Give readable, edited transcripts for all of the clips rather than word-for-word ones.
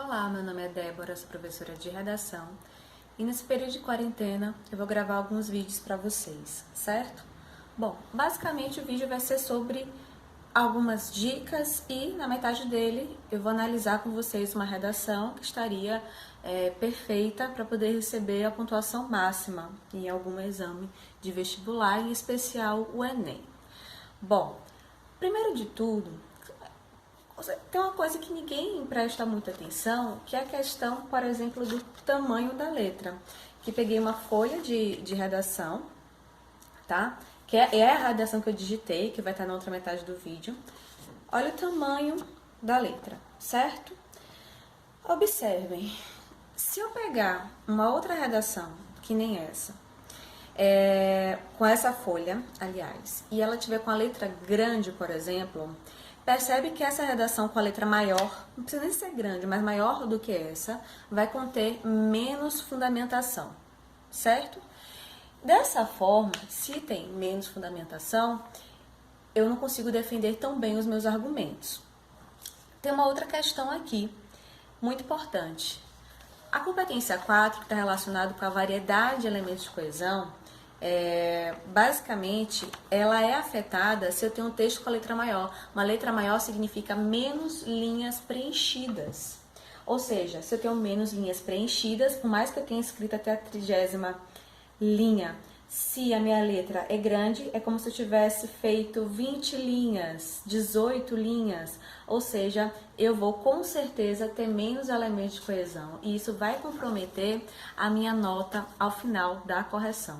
Olá, meu nome é Débora, sou professora de redação e nesse período de quarentena eu vou gravar alguns vídeos para vocês, certo? Bom, basicamente o vídeo vai ser sobre algumas dicas e na metade dele eu vou analisar com vocês uma redação que estaria perfeita para poder receber a pontuação máxima em algum exame de vestibular, em especial o Enem. Bom, primeiro de tudo, tem uma coisa que ninguém presta muita atenção, que é a questão, por exemplo, do tamanho da letra. Que peguei uma folha de redação, tá? Que é a redação que eu digitei, que vai estar na outra metade do vídeo. Olha o tamanho da letra, certo? Observem, se eu pegar uma outra redação, que nem essa, com essa folha, aliás, e ela tiver com a letra grande, por exemplo, percebe que essa redação com a letra maior, não precisa nem ser grande, mas maior do que essa, vai conter menos fundamentação, certo? Dessa forma, se tem menos fundamentação, eu não consigo defender tão bem os meus argumentos. Tem uma outra questão aqui, muito importante. A competência 4, que está relacionada com a variedade de elementos de coesão, basicamente, ela é afetada se eu tenho um texto com a letra maior. Uma letra maior significa menos linhas preenchidas. Ou seja, se eu tenho menos linhas preenchidas, por mais que eu tenha escrito até a 30ª linha, se a minha letra é grande, é como se eu tivesse feito 20 linhas, 18 linhas. Ou seja, eu vou com certeza ter menos elementos de coesão. E isso vai comprometer a minha nota ao final da correção.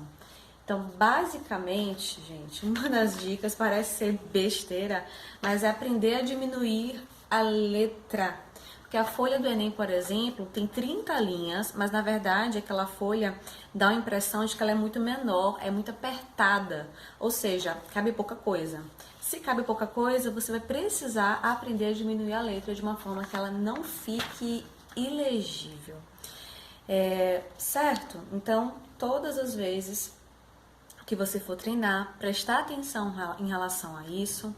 Então, basicamente, gente, uma das dicas parece ser besteira, mas é aprender a diminuir a letra. Porque a folha do Enem, por exemplo, tem 30 linhas, mas na verdade aquela folha dá a impressão de que ela é muito menor, é muito apertada, ou seja, cabe pouca coisa. Se cabe pouca coisa, você vai precisar aprender a diminuir a letra de uma forma que ela não fique ilegível. Certo? Então, todas as vezes que você for treinar, prestar atenção em relação a isso.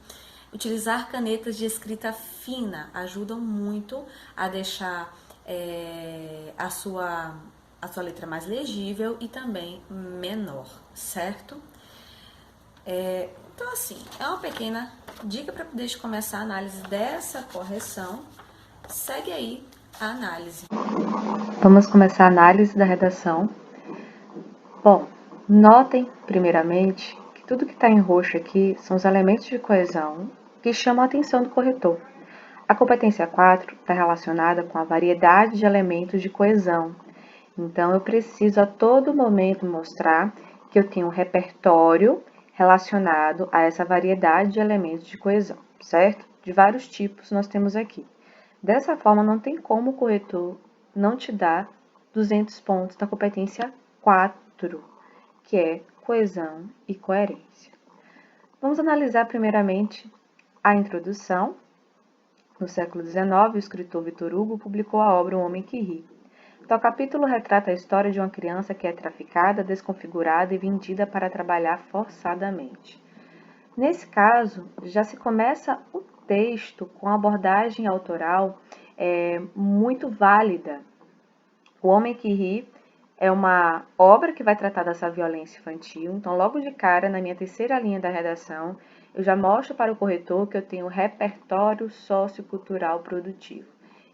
Utilizar canetas de escrita fina ajudam muito a deixar a sua letra mais legível e também menor, certo? Então, assim, é uma pequena dica para poder começar a análise dessa correção. Segue aí a análise. Vamos começar a análise da redação. Bom, notem, primeiramente, que tudo que está em roxo aqui são os elementos de coesão que chamam a atenção do corretor. A competência 4 está relacionada com a variedade de elementos de coesão. Então, eu preciso a todo momento mostrar que eu tenho um repertório relacionado a essa variedade de elementos de coesão, certo? De vários tipos nós temos aqui. Dessa forma, não tem como o corretor não te dar 200 pontos da competência 4, que é coesão e coerência. Vamos analisar primeiramente a introdução. No século XIX, o escritor Victor Hugo publicou a obra O Homem que Ri. Então, o capítulo retrata a história de uma criança que é traficada, desconfigurada e vendida para trabalhar forçadamente. Nesse caso, já se começa o texto com abordagem autoral muito válida. O Homem que Ri é uma obra que vai tratar dessa violência infantil. Então, logo de cara, na minha terceira linha da redação, eu já mostro para o corretor que eu tenho repertório sociocultural produtivo.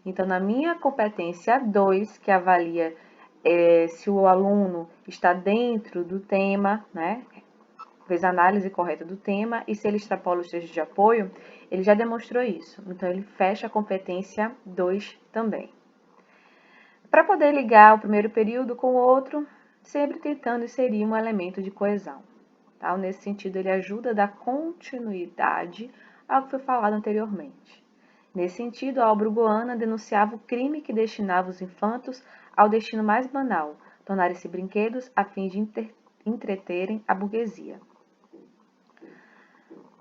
Então, na minha competência 2, que avalia se o aluno está dentro do tema, né, fez a análise correta do tema, e se ele extrapola os textos de apoio, ele já demonstrou isso. Então, ele fecha a competência 2 também. Para poder ligar o primeiro período com o outro, sempre tentando inserir um elemento de coesão. Tá? Nesse sentido, ele ajuda a dar continuidade ao que foi falado anteriormente. Nesse sentido, a obra hugoana denunciava o crime que destinava os infantos ao destino mais banal, tornarem-se brinquedos a fim de entreterem a burguesia.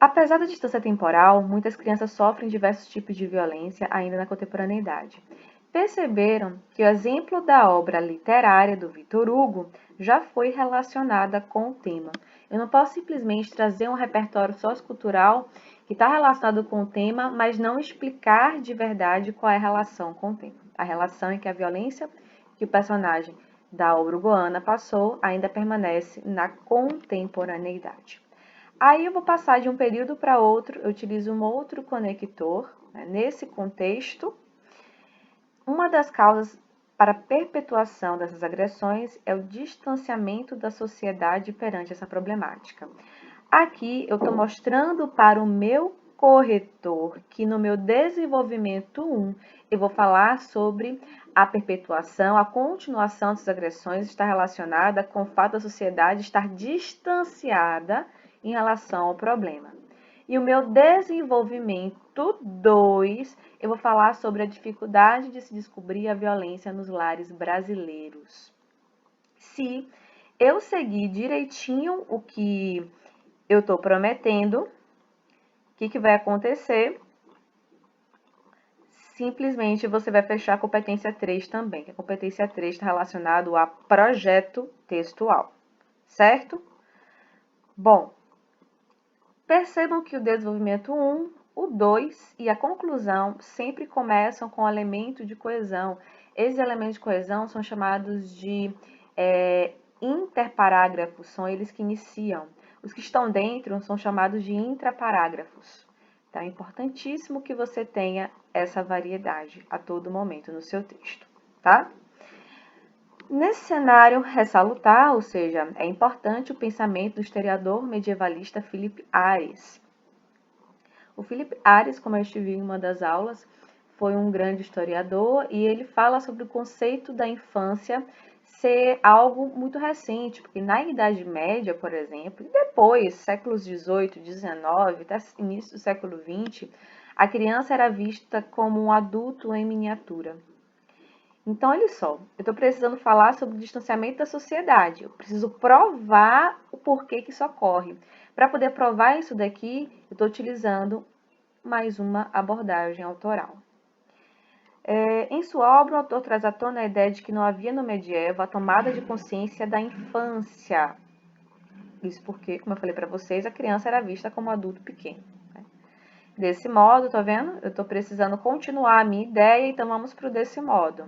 Apesar da distância temporal, muitas crianças sofrem diversos tipos de violência ainda na contemporaneidade. Perceberam que o exemplo da obra literária do Victor Hugo já foi relacionada com o tema. Eu não posso simplesmente trazer um repertório sociocultural que está relacionado com o tema, mas não explicar de verdade qual é a relação com o tema. a relação em que a violência que o personagem da obra Goana passou ainda permanece na contemporaneidade. Aí eu vou passar de um período para outro, eu utilizo um outro conector, né? Nesse contexto, uma das causas para a perpetuação dessas agressões é o distanciamento da sociedade perante essa problemática. Aqui eu estou mostrando para o meu corretor que no meu desenvolvimento 1 eu vou falar sobre a perpetuação, a continuação dessas agressões está relacionada com o fato da sociedade estar distanciada em relação ao problema. E o meu desenvolvimento 2, eu vou falar sobre a dificuldade de se descobrir a violência nos lares brasileiros. Se eu seguir direitinho o que eu estou prometendo, o que vai acontecer? Simplesmente você vai fechar a competência 3 também, que a competência 3 está relacionado a projeto textual, certo? Bom, percebam que o desenvolvimento 1, o 2 e a conclusão sempre começam com elemento de coesão. Esses elementos de coesão são chamados de interparágrafos, são eles que iniciam. Os que estão dentro são chamados de intraparágrafos. Então, é importantíssimo que você tenha essa variedade a todo momento no seu texto, tá? Nesse cenário ressalutar, ou seja, é importante o pensamento do historiador medievalista Philippe Ares. O Philippe Ares, como eu estive em uma das aulas, foi um grande historiador e ele fala sobre o conceito da infância ser algo muito recente, porque na Idade Média, por exemplo, e depois, séculos XVIII, XIX, até início do século XX, a criança era vista como um adulto em miniatura. Então, olha só, eu estou precisando falar sobre o distanciamento da sociedade. Eu preciso provar o porquê que isso ocorre. Para poder provar isso daqui, eu estou utilizando mais uma abordagem autoral. Em sua obra, o autor traz à tona a ideia de que não havia no medievo a tomada de consciência da infância. Isso porque, como eu falei para vocês, a criança era vista como adulto pequeno. Né? Desse modo, tá vendo? Eu estou precisando continuar a minha ideia, então vamos para o desse modo.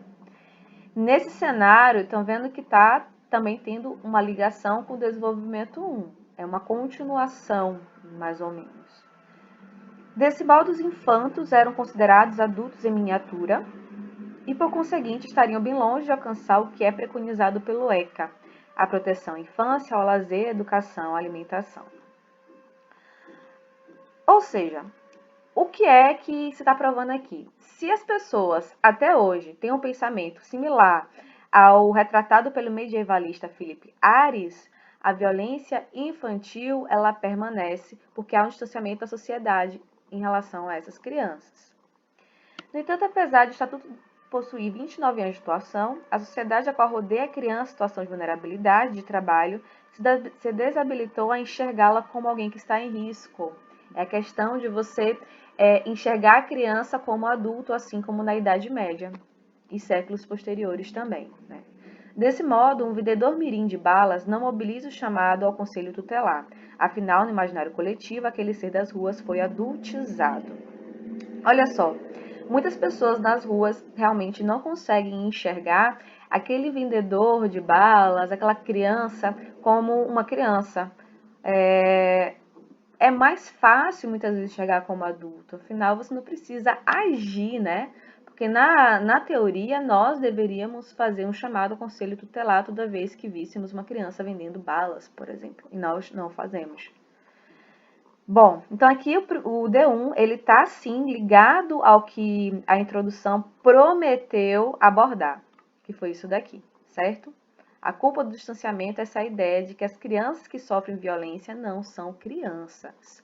Nesse cenário, estão vendo que está também tendo uma ligação com o desenvolvimento 1. É uma continuação, mais ou menos. Desse modo, os infantos eram considerados adultos em miniatura e, por conseguinte, estariam bem longe de alcançar o que é preconizado pelo ECA, a proteção à infância, ao lazer, à educação, à alimentação. Ou seja, o que é que se está provando aqui? Se as pessoas, até hoje, têm um pensamento similar ao retratado pelo medievalista Philippe Ares, a violência infantil, ela permanece porque há um distanciamento da sociedade em relação a essas crianças. No entanto, apesar de o Estatuto possuir 29 anos de atuação, a sociedade a qual rodeia a criança em situação de vulnerabilidade de trabalho se desabilitou a enxergá-la como alguém que está em risco. É a questão de você enxergar a criança como adulto, assim como na Idade Média e séculos posteriores também. Né? Desse modo, um vendedor mirim de balas não mobiliza o chamado ao conselho tutelar. Afinal, no imaginário coletivo, aquele ser das ruas foi adultizado. Olha só, muitas pessoas nas ruas realmente não conseguem enxergar aquele vendedor de balas, aquela criança, como uma criança. É mais fácil, muitas vezes, enxergar como adulto. Afinal, você não precisa agir, né? Porque na teoria, nós deveríamos fazer um chamado ao conselho tutelar toda vez que víssemos uma criança vendendo balas, por exemplo. E nós não fazemos. Bom, então aqui o D1, ele está, sim, ligado ao que a introdução prometeu abordar, que foi isso daqui, certo? A culpa do distanciamento é essa ideia de que as crianças que sofrem violência não são crianças.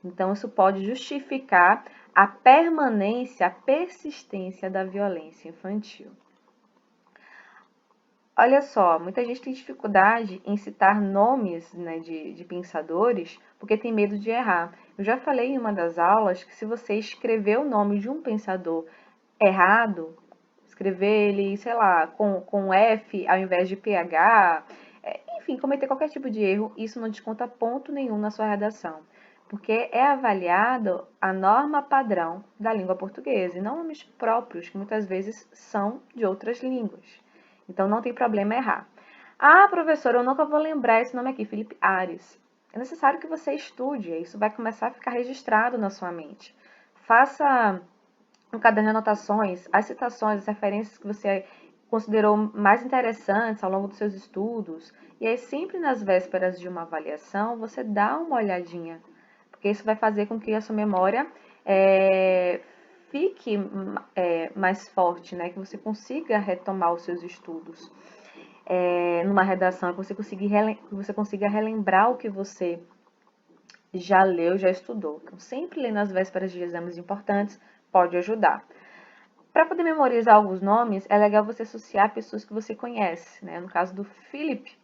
Então, isso pode justificar a permanência, a persistência da violência infantil. Olha só, muita gente tem dificuldade em citar nomes, né, de pensadores porque tem medo de errar. Eu já falei em uma das aulas que se você escrever o nome de um pensador errado, escrever ele, sei lá, com F ao invés de PH, enfim, cometer qualquer tipo de erro, isso não desconta ponto nenhum na sua redação. porque é avaliado a norma padrão da língua portuguesa, e não nomes próprios, que muitas vezes são de outras línguas. Então, não tem problema errar. Ah, professora, eu nunca vou lembrar esse nome aqui, Felipe Ares. É necessário que você estude, isso vai começar a ficar registrado na sua mente. Faça um caderno de anotações, as citações, as referências que você considerou mais interessantes ao longo dos seus estudos. E aí, sempre nas vésperas de uma avaliação, você dá uma olhadinha, porque isso vai fazer com que a sua memória fique mais forte, né? Que você consiga retomar os seus estudos numa redação, que você consiga relembrar o que você já leu, já estudou. Então, sempre ler nas vésperas de exames importantes pode ajudar. Para poder memorizar alguns nomes, é legal você associar pessoas que você conhece, né? No caso do Felipe,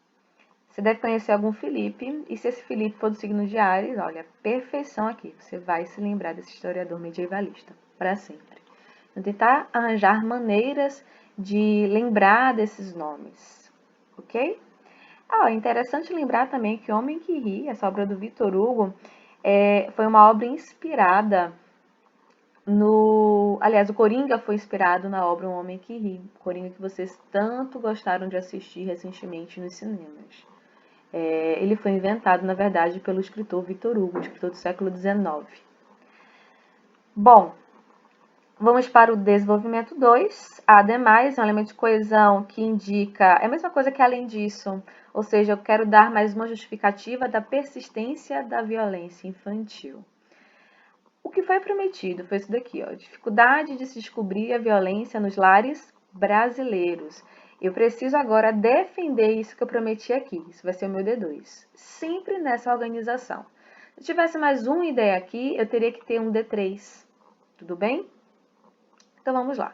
você deve conhecer algum Felipe, e se esse Felipe for do signo de Áries, olha, perfeição aqui. Você vai se lembrar desse historiador medievalista para sempre. Então, tentar arranjar maneiras de lembrar desses nomes, ok? É interessante lembrar também que O Homem que Ri, essa obra do Victor Hugo, foi uma obra inspirada Aliás, o Coringa foi inspirado na obra Um Homem que Ri. Coringa que vocês tanto gostaram de assistir recentemente nos cinemas. Ele foi inventado, na verdade, pelo escritor Victor Hugo, escritor do século XIX. Bom, vamos para o desenvolvimento 2. Ademais, é um elemento de coesão que indica... É a mesma coisa que além disso. Ou seja, eu quero dar mais uma justificativa da persistência da violência infantil. O que foi prometido foi isso daqui, ó. Dificuldade de se descobrir a violência nos lares brasileiros. Eu preciso agora defender isso que eu prometi aqui. Isso vai ser o meu D2. Sempre nessa organização. Se tivesse mais uma ideia aqui, eu teria que ter um D3. Tudo bem? Então vamos lá.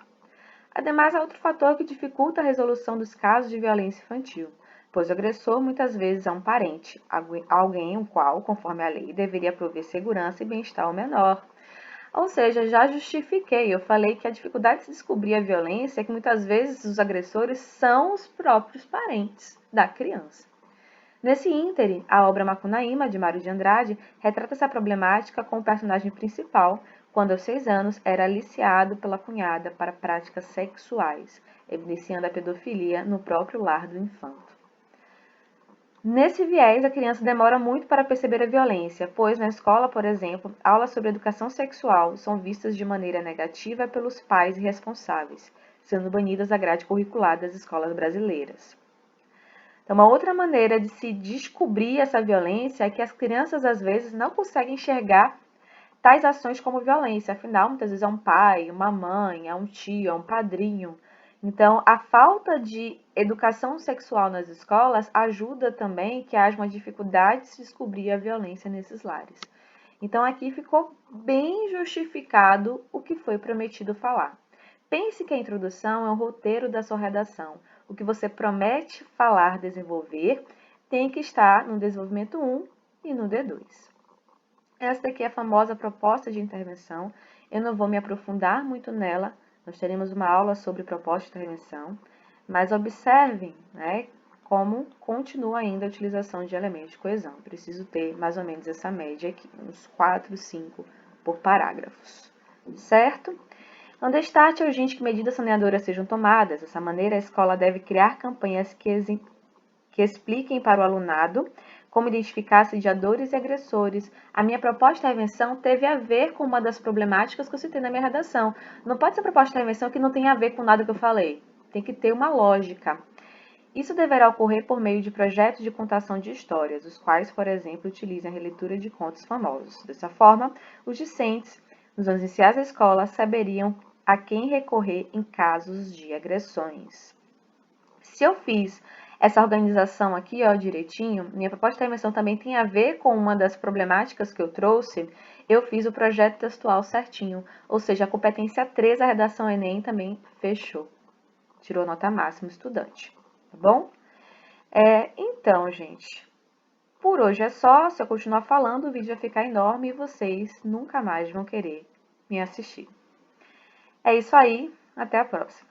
Ademais, há outro fator que dificulta a resolução dos casos de violência infantil, pois o agressor muitas vezes é um parente, alguém o qual, conforme a lei, deveria prover segurança e bem-estar ao menor. Ou seja, já justifiquei, eu falei que a dificuldade de se descobrir a violência é que muitas vezes os agressores são os próprios parentes da criança. Nesse íntere, a obra Macunaíma, de Mário de Andrade, retrata essa problemática com o personagem principal, quando aos 6 anos era aliciado pela cunhada para práticas sexuais, evidenciando a pedofilia no próprio lar do infanto. Nesse viés, a criança demora muito para perceber a violência, pois na escola, por exemplo, aulas sobre educação sexual são vistas de maneira negativa pelos pais responsáveis, sendo banidas da grade curricular das escolas brasileiras. Então, uma outra maneira de se descobrir essa violência é que as crianças, às vezes, não conseguem enxergar tais ações como violência. Afinal, muitas vezes é um pai, uma mãe, é um tio, é um padrinho. Então, a falta de educação sexual nas escolas ajuda também que haja uma dificuldade de se descobrir a violência nesses lares. Então, aqui ficou bem justificado o que foi prometido falar. Pense que a introdução é um roteiro da sua redação. O que você promete falar, desenvolver, tem que estar no desenvolvimento 1 e no D2. Essa daqui é a famosa proposta de intervenção. Eu não vou me aprofundar muito nela. Nós teremos uma aula sobre proposta de intervenção. Mas observem, né, como continua ainda a utilização de elementos de coesão. Preciso ter mais ou menos essa média aqui, uns 4, 5 por parágrafos. Certo? Então, destarte é urgente que medidas saneadoras sejam tomadas. Dessa maneira, a escola deve criar campanhas que expliquem para o alunado como identificar assediadores e agressores. A minha proposta de intervenção teve a ver com uma das problemáticas que eu citei na minha redação. Não pode ser proposta de intervenção que não tenha a ver com nada que eu falei. Tem que ter uma lógica. Isso deverá ocorrer por meio de projetos de contação de histórias, os quais, por exemplo, utilizem a releitura de contos famosos. Dessa forma, os discentes, nos anos iniciais da escola, saberiam a quem recorrer em casos de agressões. Se eu fiz essa organização aqui, ó, direitinho, minha proposta de intervenção também tem a ver com uma das problemáticas que eu trouxe, eu fiz o projeto textual certinho, ou seja, a competência 3 da redação Enem também fechou. Tirou nota máxima estudante, tá bom? Então, gente, por hoje é só. Se eu continuar falando, o vídeo vai ficar enorme e vocês nunca mais vão querer me assistir. É isso aí, até a próxima.